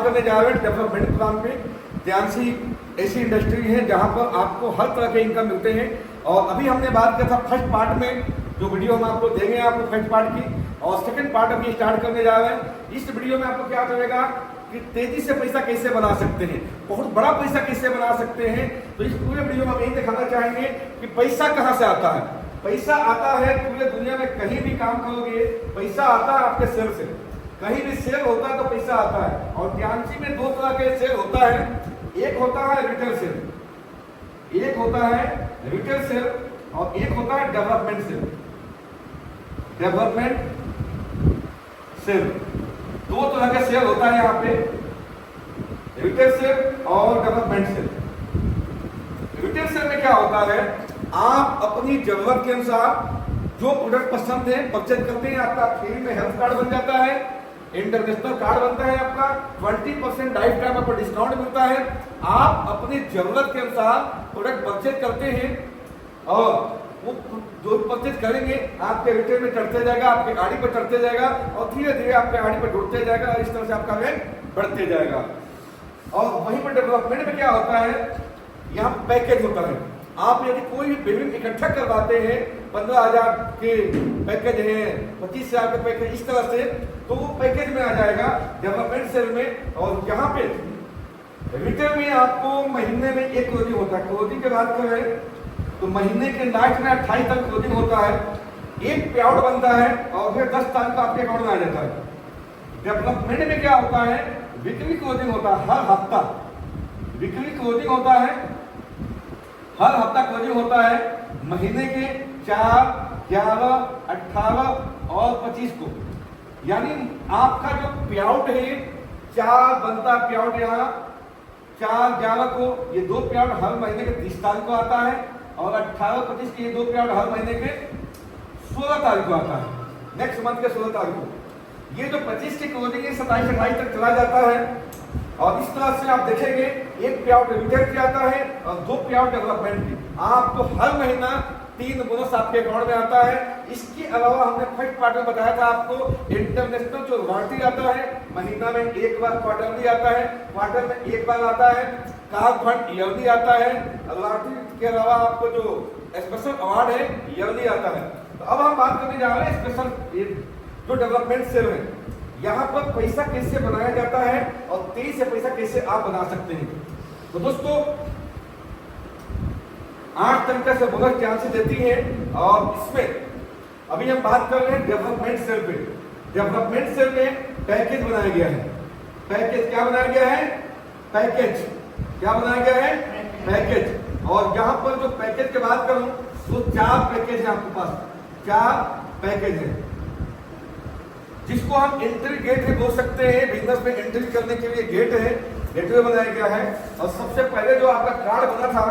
करने जा रहे हैं डेवलपमेंट प्लान पे। ज्ञानसी ऐसी इंडस्ट्री है जहाँ पर आपको हर तरह के इनकम मिलते हैं। और अभी हमने बात किया था फर्स्ट पार्ट में, जो वीडियो हम आपको देंगे आपको फर्स्ट पार्ट की, और सेकंड पार्ट अभी स्टार्ट करने जा रहे हैं। इस वीडियो में आपको क्या चलेगा कि तेजी से पैसा कैसे बना सकते हैं, बहुत बड़ा पैसा कैसे बना सकते हैं। तो इस पूरे वीडियो में हम यही दिखाना चाहेंगे कि पैसा कहाँ से आता है। पैसा आता है पूरे दुनिया में कहीं भी काम करोगे, पैसा आता है आपके सेल से। कहीं भी सेल होता है तो पैसा आता है। और ज्ञानसी में दो तरह के सेल होता है, एक होता है रिटेल सेल, एक होता है रिटेल सेल और एक होता है डेवलपमेंट सेल। डेवलपमेंट सेल दो तरह का सेल होता है यहाँ पे, रिटेल सेल और डेवलपमेंट सेल। रिटेल सेल में क्या होता है, आप अपनी जरूरत के अनुसार जो प्रोडक्ट पसंद है परचेज करते हैं। आपका फ्री में हेल्थ कार्ड बन जाता है, इंटरनेशनल कार्ड बनता है आपका, 20% लाइफ टाइम आपको डिस्काउंट मिलता है। आप अपनी जरूरत के अनुसार प्रोडक्ट परचेज करते हैं और वो जो परचेज करेंगे आपके रिटेल में चढ़ते जाएगा, आपके गाड़ी पर चढ़ते जाएगा और धीरे धीरे आपके गाड़ी पर जुड़ते जाएगा और इस तरह से आपका रैंक बढ़ते जाएगा। और वहीं पर डेवलपमेंट में क्या होता है, यहाँ पैकेज होता है। आप यदि कोई भी बिलिंग इकट्ठा करवाते हैं, 15,000 के पैकेज है, 25,000 के पैकेज, इस तरह से, तो वो पैकेज में आ जाएगा डेवलपमेंट सेल में। और यहाँ पे रिटेल में आपको महीने में एक क्लोजिंग होता है। क्लोजिंग की बात करें तो महीने के लास्ट में 28 तक क्लोजिंग होता है, एक पे आउट बनता है और फिर 10 तारीख को आपके अकाउंट में आ जाता है। डेवलपमेंट में क्या होता है, वीकली क्लोजिंग होता है, हर हफ्ता वीकली क्लोजिंग होता है, हर हफ्ता क्लोजिंग होता है महीने के 4, 11, 18 और 25 को। यानी आपका जो पे आउट है 4 बनता पे आउट यहाँ 4, 11 को, ये 2 पे आउट हर महीने के 30 तारीख को आता है और 18, 25 के ये 2 पे आउट हर महीने के 16 तारीख को आता है, नेक्स्ट मंथ के 16 तारीख को। ये जो 25 की क्लोजिंग है 27, 28 तक चला जाता है। और इस तरह से आप देखेंगे एक पे आउट रिटेल की आता है और 2 पे आउट डेवलपमेंट की। आपको हर महीना 3 बोनस आपके अकाउंट में आता है। इसके अलावा हमने फर्स्ट पार्ट में बताया था आपको इंटरनेशनल जो रॉयल्टी आता है, महीना में एक बार क्वार्टरली आता है, क्वार्टर में एक बार आता है। कार फंड ईयरली आता है। रॉयल्टी के अलावा आपको जो स्पेशल अवार्ड है ईयरली आता है। तो अब हम बात करने जा रहे हैं स्पेशल जो डेवलपमेंट सेल है, यहाँ पर पैसा कैसे बनाया जाता है और तेजी से पैसा कैसे आप बना सकते हैं। तो दोस्तों 8 तरीके से बोनस चांसेस देती है और इसमें अभी हम बात कर रहे हैं डेवलपमेंट सेल पे। डेवलपमेंट सेल में पैकेज बनाया गया है। पैकेज क्या बनाया गया है, पैकेज क्या बनाया गया है, पैकेज। और यहाँ पर जो पैकेज की बात करूं तो 4 पैकेज है आपके पास, 4 पैकेज है जिसको हम एंट्री गेट भी बोल सकते हैं। बिजनेस में एंट्री करने के लिए गेट है, गेटवे बनाया गया है। और सबसे पहले जो आपका कार्ड बना था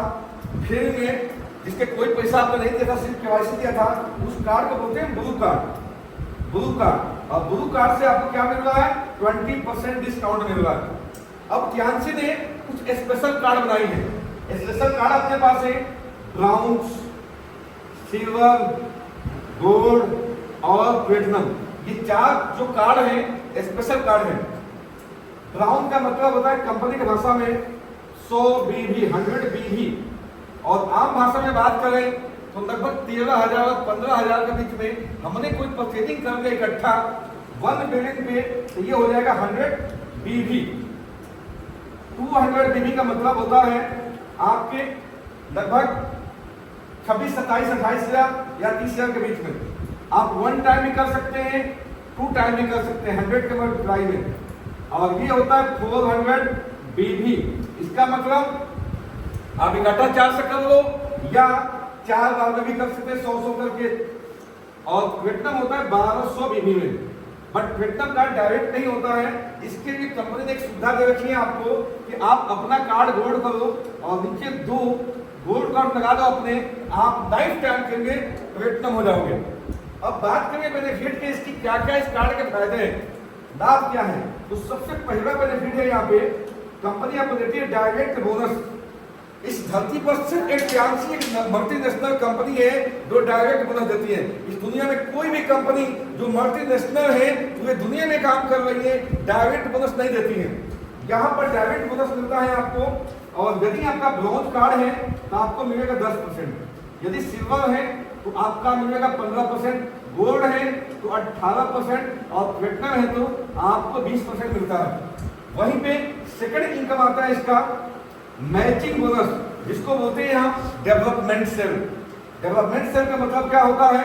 फ्री में, जिसके कोई पैसा आपको नहीं दिया था, सिर्फ केवाईसी दिया था, उस कार्ड को बोलते हैं ब्लू कार्ड। ब्लू कार्ड, और ब्लू कार्ड से आपको क्या मिल रहा है, 20% डिस्काउंट मिल रहा है। अब ज्ञानसी ने कुछ स्पेशल कार्ड बनाई है। स्पेशल कार्ड अपने पास है, ब्राउन, सिल्वर, गोल्ड और प्लेटिनम। ये 4 जो कार्ड है स्पेशल कार्ड है। ब्राउन का मतलब होता है कंपनी की भाषा में 100 BV, 100 BV। और आम भाषा में बात करें तो लगभग 13,000 और 15,000 के बीच में हमने कोई परचेजिंग कर लिया इकट्ठा 1 बिलियन पे, तो ये हो जाएगा 100 BV। 200 BV का मतलब होता है आपके लगभग 26, 27, 28,000 या 30,000 के बीच में। आप 1 टाइम भी कर सकते हैं, 2 टाइम भी कर सकते हैं 100 के मल्टीप्लाई में। और ये होता है 400 BV। इसका मतलब आप इकट्ठा 4 से कर लो या 4 बार में भी कर सकते हैं 100 करके। और प्लेटिनम होता है 1200 BV में। बट प्लेटिनम कार्ड डायरेक्ट नहीं होता है, इसके लिए कंपनी ने एक सुविधा दे रखी है आपको कि आप अपना कार्ड गोल्ड करो और नीचे 2 गोल्ड कार्ड लगा दो अपने, आप लाइफ टाइम के लिए प्लेटिनम हो जाओगे। अब बात करें बेनिफिट के, इसकी क्या क्या इस कार्ड के फायदे हैं, लाभ क्या है। तो सबसे पहला बेनिफिट है यहाँ पे कंपनी आपको देती है डायरेक्ट बोनस। इस धरती पर सिर्फ एक ज्ञानसी एक मल्टीनेशनल कंपनी है जो डायरेक्ट बोनस देती है। इस दुनिया में कोई भी कंपनी जो मल्टीनेशनल है पूरे दुनिया में काम कर रही है डायरेक्ट बोनस नहीं देती है। यहाँ पर डायरेक्ट बोनस मिलता है आपको, और यदि आपका ब्रॉन्ज कार्ड है तो आपको मिलेगा 10%, यदि सिल्वर है तो आपका मिलेगा 15%, गोल्ड है तो 18% और प्लेटिनम है तो आपको 20% मिलता है। वहीं पे सेकंड इनकम आता है इसका मैचिंग बोनस, जिसको बोलते हैं यहाँ डेवलपमेंट सेल। डेवलपमेंट सेल का मतलब क्या होता है,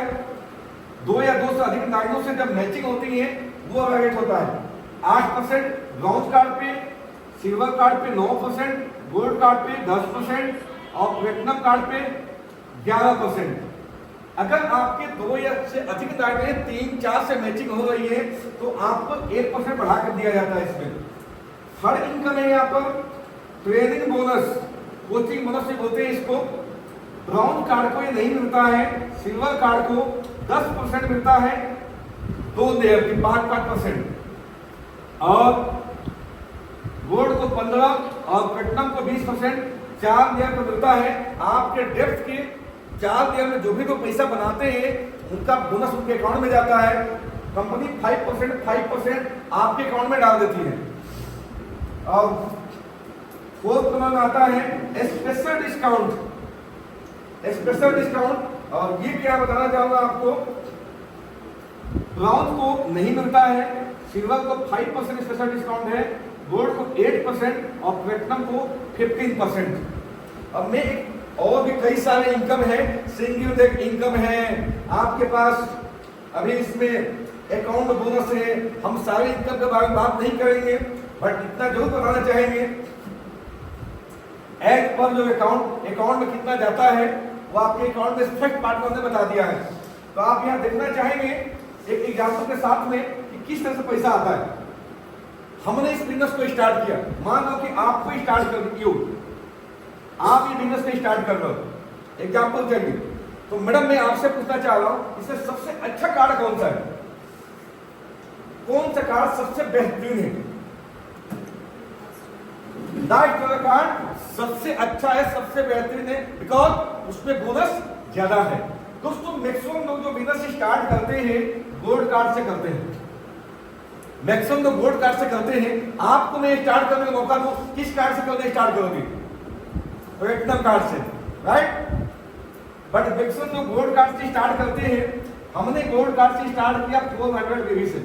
2 या 2 से अधिक लाइनों से जब मैचिंग होती है वो रेट होता है 8% ब्रॉन्ज कार्ड पे, सिल्वर कार्ड पे 9%, गोल्ड कार्ड पे 10% और प्लेटिनम कार्ड पे 11%। अगर आपके 2 या से अधिक लाइनें 3-4 से मैचिंग हो रही है तो आपको 1% बढ़ा कर दिया जाता है इसमें। थर्ड इनकम है यहाँ पर ट्रेनिंग बोनस, कोचिंग बोनस से बोलते हैं इसको। ब्राउन कार्ड को ये नहीं मिलता है, सिल्वर कार्ड को 10% मिलता है, 2 लेयर की 5% और गोल्ड को 15 और प्लेटिनम को 20%, 4 लेयर को मिलता है। आपके डेप्थ के 4 लेयर में जो भी लोग पैसा बनाते हैं उनका बोनस उनके अकाउंट में जाता है। कंपनी 5% आपके अकाउंट में डाल देती है। और फोर्थ नंबर में आता है स्पेशल डिस्काउंट। स्पेशल डिस्काउंट, और ये क्या बताना चाहूंगा आपको, ब्राउन को नहीं मिलता है, सिल्वर को 5% स्पेशल डिस्काउंट है, गोल्ड को 8% और प्लेटिनम को 15%। अब मैं एक और भी कई सारे इनकम है, सिंगल इनकम है आपके पास, अभी इसमें अकाउंट बोनस है। हम सारे इनकम के बारे में बात नहीं करेंगे, बट इतना जरूर बताना चाहेंगे एज पर जो अकाउंट में कितना जाता है वो आपके अकाउंट में फर्स्ट पार्ट में बता दिया है। तो आप यहाँ देखना चाहेंगे एक एग्जाम्पल के साथ में कि किस तरह से पैसा आता है। हमने इस बिजनेस को स्टार्ट किया, मान लो कि आपको स्टार्ट कर क्यों आप ये बिजनेस को स्टार्ट कर रहे हो, एग्जाम्पल चाहिए, तो मैडम मैं आपसे पूछना चाह रहा हूं इससे सबसे अच्छा कार्ड कौन सा है, कौन सा कार्ड सबसे बेहतरीन है? लाइफ कार्ड सबसे अच्छा है, सबसे बेहतरीन है, बिकॉज उसमें बोनस ज्यादा है। दोस्तों मैक्सिमम लोग जो बिजनेस स्टार्ट करते हैं गोल्ड कार्ड से करते हैं, मैक्सिमम लोग गोल्ड कार्ड से करते हैं। आपको मैं स्टार्ट करने का मौका दूं, किस कार्ड से करने स्टार्ट करोगे? प्लेटिनम कार्ड से, राइट? बट मैक्सिमम लोग गोल्ड कार्ड से स्टार्ट करते हैं। हमने गोल्ड कार्ड से स्टार्ट किया 400 बीबी से,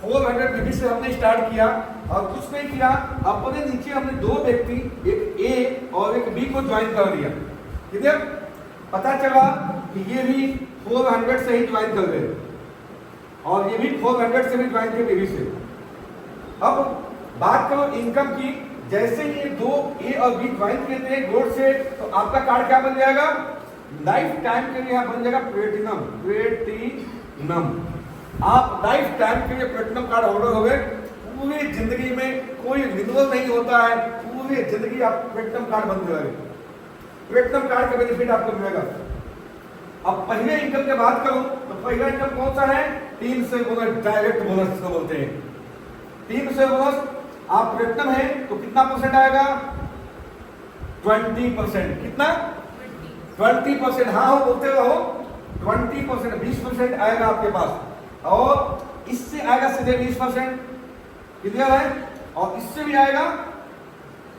400 बीबी से हमने स्टार्ट किया और कुछ नहीं किया, अपने नीचे हमने 2 व्यक्ति, एक ए और एक बी को ज्वाइन कर दिया। किधर पता चला कि ये भी 400 से ही ज्वाइन कर गए और ये भी 400 से भी ज्वाइन किए बीबी से। अब बात करो इनकम की, जैसे ही 2 ए और बी ज्वाइन करते हैं गोल्ड से, तो आपका कार्ड क्या बन जाएगा? लाइफ टाइम के लिए यहाँ बन जाएगा प्लेटिनम। प्लेटिनम आप लाइफ टाइम के लिए प्लेटिनम कार्ड होल्डर हो गए। पूरी जिंदगी में कोई रिन्यूअल नहीं होता है, पूरी जिंदगी आप प्लेटिनम कार्ड बन जाएंगे। प्लेटिनम कार्ड का बेनिफिट आपको मिलेगा। अब पहले इनकम की बात करूं तो पहला इनकम कौन सा है? 3 से बोनस, डायरेक्ट बोनस जिसको बोलते हैं। 3 से बोनस, आप प्लेटिनम है तो कितना परसेंट आएगा? 20%। कितना? 20%। हाँ बोलते रहो, 20%, 20% आएगा आपके पास, और इससे आएगा सीधे 20%, क्लियर है? और इससे भी आएगा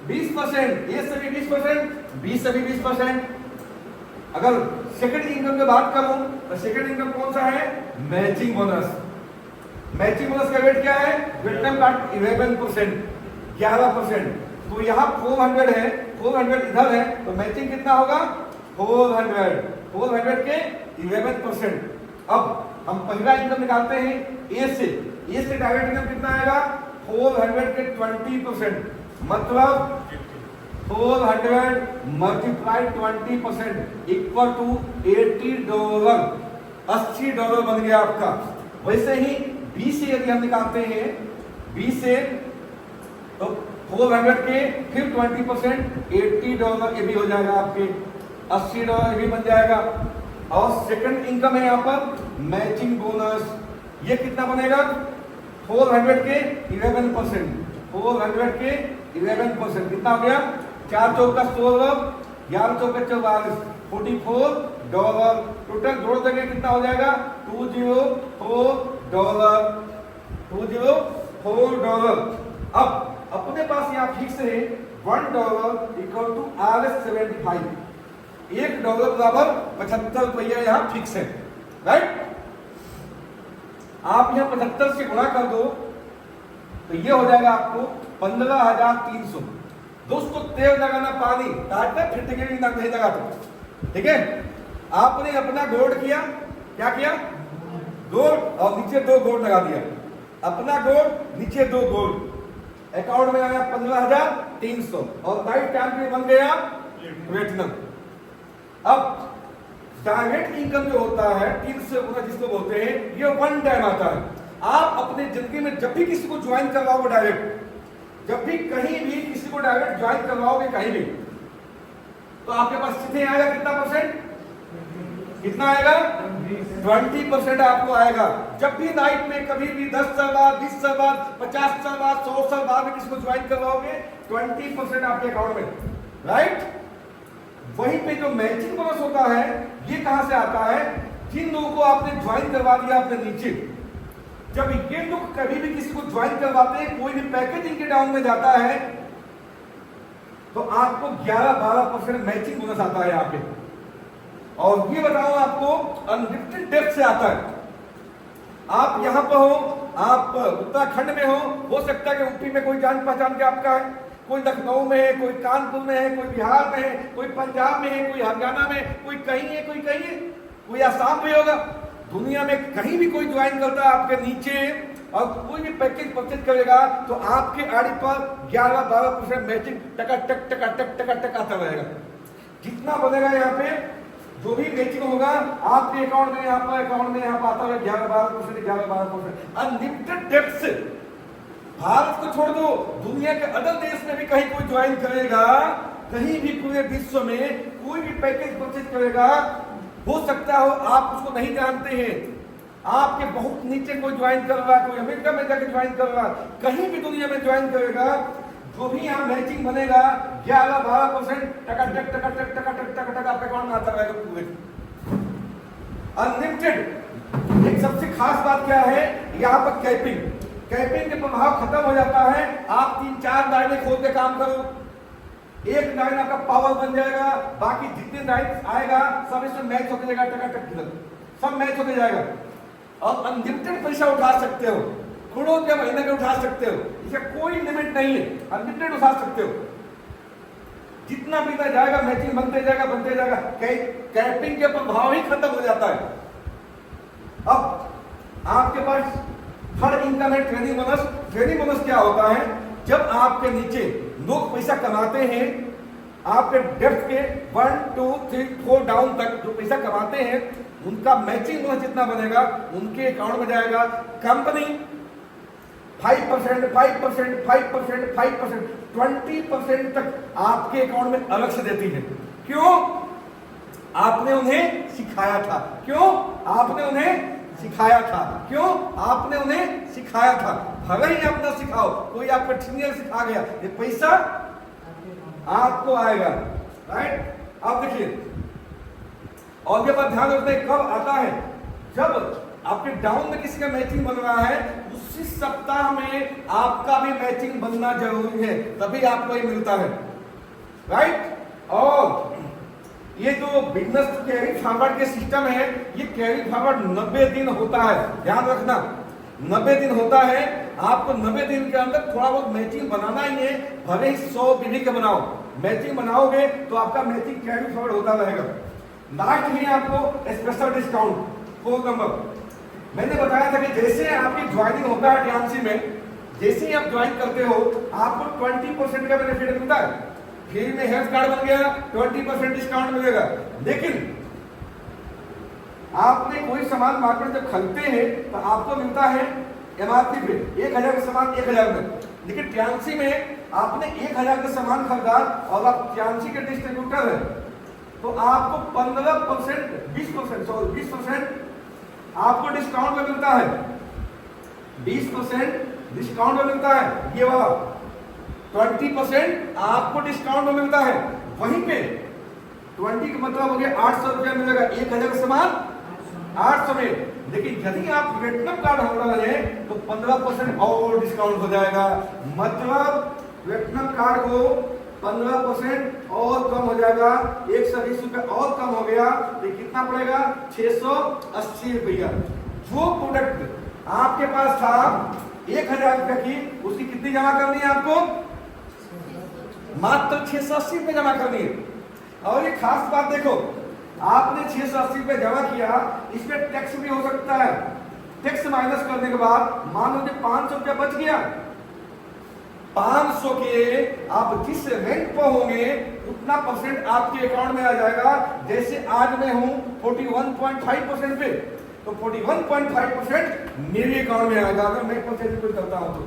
20%, ये से भी 20%, बी से भी 20%। अगर सेकंड इनकम की बात करूं तो सेकंड इनकम कौन सा है? Matching bonus. मैचिंग बोनस का रेट क्या है? Platinum card 11%, 11%। तो यहाँ 400 है, 400 इधर है, तो मैचिंग कितना होगा? 400 के 11%। अब हम पहला इनकम निकालते हैं ए से डायरेक्ट इनकम कितना आएगा? 400 के 20%, मतलब 400 मल्टीप्लाई 20% इक्वल टू $80, $80 बन गया आपका। वैसे ही बी से यदि हम निकालते हैं, बी से तो 400 के फिर 20% $80 ये भी हो जाएगा, आपके $80 भी बन जाएगा। और सेकंड इनकम है यहाँ पर मैचिंग बोनस, ये कितना बनेगा? 400 के 11%, 400 के 11%, कितना हो गया? 4 चौका 16, 11 चौका 44, $44। टोटल जोड़ देंगे कितना हो जाएगा? $204, $204। अब अपने पास यहाँ फिक्स है $1 इक्वल टू RS75, $1 बराबर 75 रुपया यहाँ फिक्स है, राइट। आप यहाँ 75 से गुणा कर दो तो ये हो जाएगा आपको 15,300। दोस्तों तेल लगाना पानी डालते फिर टिके नहीं लगा तो ठीक है। आपने अपना गोल्ड किया, क्या किया, गोल्ड और नीचे 2 गोल्ड लगा दिया, अपना गोल्ड नीचे 2 गोल्ड, अकाउंट में आया 15,300 और लाइफ टाइम के बन गया प्लेटिनम। अब डायरेक्ट इनकम जो होता है 300 गुना जिसको बोलते हैं, ये 1 टाइम आता है। आप अपने जिंदगी में जब भी किसी को ज्वाइन करवाओगे डायरेक्ट, जब भी कहीं भी किसी को डायरेक्ट ज्वाइन करवाओगे कहीं भी, तो आपके पास कितने आएगा, कितना परसेंट, कितना आएगा, 20% आपको आएगा। जब भी लाइफ में कभी भी 10 साल बाद, 20 साल बाद, 50 साल बाद, 100 साल बाद में किसी को ज्वाइन करवाओगे 20% आपके अकाउंट में, राइट। वहीं पे जो मैचिंग बोनस होता है ये कहां से आता है, जिन लोगों को आपने ज्वाइन करवा दिया अपने नीचे, जब ये लोग कभी भी किसी को ज्वाइन करवाते हैं, कोई भी पैकेज इनके डाउन में जाता है तो आपको 11-12% मैचिंग बोनस आता है यहाँ पे। और ये बताऊं आपको अनलिमिटेड डेप्थ से आता है। आप यहाँ पर हो, आप उत्तराखंड में हो सकता है कि यूपी में कोई जान पहचान के आपका है, कोई लखनऊ में है, कोई कानपुर में है, कोई बिहार में है, कोई पंजाब में है, कोई हरियाणा में, कोई कहीं है, कोई कहीं है, कोई आसाम में होगा। दुनिया में कहीं भी कोई ज्वाइन करता है आपके नीचे और कोई भी पैकेज परचेज करेगा तो आपके आईडी पर 11-12% मैचिंग टकाटक टकाटक टकाटक आता रहेगा। जितना बनेगा यहाँ पे जो भी मैचिंग होगा आपके अकाउंट में, यहाँ पर आता है 11-12% अनलिमिटेड डेप्थ से। भारत को छोड़ दो, दुनिया के अदर देश में भी कहीं कोई ज्वाइन करेगा, कहीं भी पूरे विश्व में कोई भी पैकेज परचेज करेगा, हो सकता हो आप उसको नहीं जानते हैं, आपके बहुत नीचे कोई ज्वाइन कर रहा है, कोई अमेरिका में जाके ज्वाइन कर रहा है, कहीं भी दुनिया में ज्वाइन करेगा, जो भी यहाँ मैचिंग बनेगा 11-12% टकाटक टकाटक टकाटक टकाटक आपके अकाउंट में आता रहेगा पूरे अनलिमिटेड। एक सबसे खास बात क्या है, यहाँ पर कैपिंग के प्रभाव खत्म हो जाता है। आप 3-4 लाइनें खोल के काम करो, एक लाइन आपका पावर बन जाएगा, बाकी जितने लाइन आएगा सब इसमें मैच होते जाएगा, टकाटक सब मैच होते जाएगा। और अनलिमिटेड पैसा उठा सकते हो, करोड़ों के महीने के उठा सकते हो, इसका कोई लिमिट नहीं है, अनलिमिटेड उठा सकते हो। जितना बीता जाएगा मैचिंग बनते जाएगा, कैपिंग के प्रभाव ही खत्म हो जाता है। अब आपके पास थर्ड इनकम है ट्रेनिंग बोनस। ट्रेनिंग बोनस क्या होता है, जब आपके नीचे लोग पैसा कमाते हैं, आपके डेप्थ के 1, 2, 3, 4 डाउन तक जो पैसा कमाते हैं उनका मैचिंग बोनस जितना बनेगा उनके अकाउंट में जाएगा। कंपनी 5%, 5%, 5%, 5%, 20% तक आपके अकाउंट में अलग से देती है। क्यों? आपने उन्हें सिखाया था। क्यों? आपने उन्हें सिखाया था। क्यों? आपने उन्हें सिखाया था। भले ही आप ना सिखाओ, कोई आपका सीनियर सिखा गया, ये पैसा आपको आएगा, राइट। अब देखिए और ये बात ध्यान रखते हैं, कब आता है, जब आपके डाउन में किसी का मैचिंग बन रहा है उसी सप्ताह में आपका भी मैचिंग बनना जरूरी है, तभी आपको ये मिलता है, राइट। और ये जो बिजनेस कैरी फॉरवर्ड के सिस्टम है, ये कैरी फॉरवर्ड 90 दिन होता है, ध्यान रखना 90 दिन होता है। आपको 90 दिन के अंदर थोड़ा बहुत मैचिंग बनाना ही है, भले ही 100 विधि के बनाओ, मैचिंग बनाओगे तो आपका मैचिंग कैरी फॉरवर्ड होता रहेगा। लास्ट में आपको स्पेशल डिस्काउंट 4 नंबर मैंने बताया था कि जैसे आपकी ज्वाइनिंग होता है टीएमसी में, जैसे ही आप ज्वाइन करते हो आपको 20% का बेनिफिट मिलता है। फ्री में हेल्थ कार्ड बन गया, 20% डिस्काउंट मिलेगा। लेकिन आपने कोई सामान मार्केट में जब खरीदते हैं तो आपको मिलता है एमआरपी पे 1000 का सामान 1000 में, लेकिन टीएमसी में आपने 1000 का सामान खरीदा और आप टीएमसी के डिस्ट्रीब्यूटर है तो आपको 15%, 20% आपको डिस्काउंट में मिलता है, 20% डिस्काउंट में मिलता है। ये वाला 20% आपको डिस्काउंट में मिलता है। वहीं पे 20 का मतलब हो गया 800 रुपया मिलेगा, 1000 का सामान 800 में। लेकिन यदि आप प्लेटिनम कार्ड होल्डर हैं तो 15% और डिस्काउंट हो जाएगा। मतलब प्लेटिनम कार्ड को 15% और कम हो जाएगा, 120 रुपये और कम हो गया तो कितना पड़ेगा? 680 रुपया। जो प्रोडक्ट आपके पास था 1000 रुपये की, उसकी कितनी जमा करनी है आपको? मात्र 680 रुपये जमा करनी है। और ये खास बात देखो, आपने 680 रुपये जमा किया, इसमें टैक्स भी हो सकता है। टैक्स माइनस करने के बाद मान लो 500 रुपया बच गया, 500 के आप जिस रैंक पर होंगे उतना परसेंट आपके अकाउंट में आ जाएगा। जैसे आज मैं हूं 41.5% पे, तो 41.5% मेरे अकाउंट में आएगा अगर मैं परसेंटेज करता हूं तो।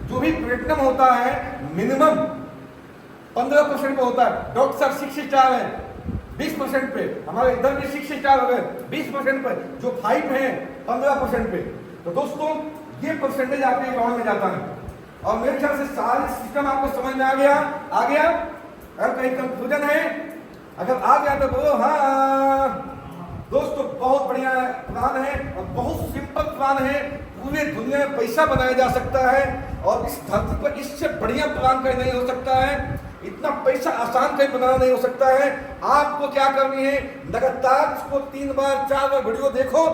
जो भी प्लेटिनम होता है मिनिमम 15% पे होता है। डॉक्टर साहब 6 स्टार है 20% पे, हमारे इधर भी 6 स्टार हो गए 20% पे, जो 5 है 15% पे। तो दोस्तों ये परसेंटेज आपके अकाउंट में जाता है। और मेरे ख्याल से सारे सिस्टम आपको समझ में आ गया? अगर कहीं कंफ्यूजन है, अगर आ गया तो बोलो हाँ। दोस्तों बहुत बढ़िया प्लान है और बहुत सिंपल प्लान है। पूरे दुनिया में पैसा बनाया जा सकता है और इस धरती पर इससे बढ़िया प्लान कहीं नहीं हो सकता है। इतना पैसा आसान कहीं बनाना नहीं हो सकता है। आपको क्या करनी है, लगातार इसको 3 बार 4 बार वीडियो देखो,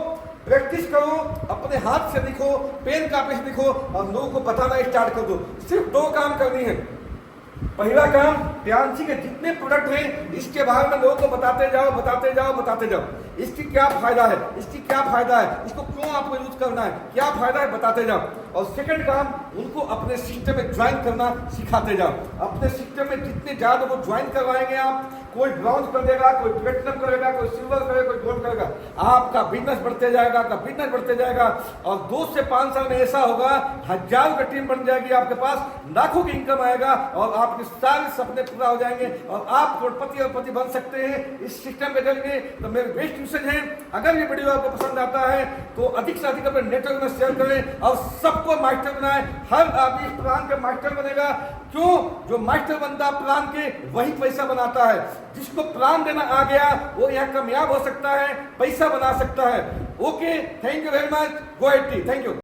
प्रैक्टिस करो, अपने हाथ से लिखो, पेन कापी से लिखो और लोगों को बताना स्टार्ट कर दो। सिर्फ 2 काम करनी है। पहला काम, प्यांसी के जितने प्रोडक्ट हैं इसके बारे में लोगों को बताते जाओ, बताते जाओ, बताते जाओ। इसकी क्या फायदा है, इसकी क्या फायदा है, इसको क्यों आपको यूज करना है, क्या फायदा है, बताते जाओ। और सेकंड काम, उनको अपने सिस्टम में ज्वाइन करना सिखाते जाओ। अपने सिस्टम में जितने ज्यादा वो ज्वाइन करवाएंगे आप, कोई ब्रॉन्ज कर देगा, कोई प्लेटिनम करेगा, कोई सिल्वर करेगा, कोई गोल्ड करेगा, आपका बिजनेस बढ़ते जाएगा, आपका बिजनेस बढ़ते जाएगा। और 2 से 5 साल में ऐसा होगा 1000 का टीम बन जाएगी आपके पास, लाखों की इनकम आएगा और आपके सारे सपने पूरा हो जाएंगे और आप करोड़पति और पति बन सकते हैं इस सिस्टम में चलेंगे। तो मेरे बेस्ट ट्यूशन है, अगर ये वीडियो आपको पसंद आता है तो अधिक से अधिक अपने नेटवर्क में शेयर करें और सबको मास्टर बनाएं। हर आदमी इस प्लान के मास्टर बनेगा। क्यों? जो मास्टर बनता है प्लान के, वही पैसा बनाता है। जिसको प्लान देना आ गया वो यहाँ कामयाब हो सकता है, पैसा बना सकता है। Okay, thank you very much. Go eighty, thank you.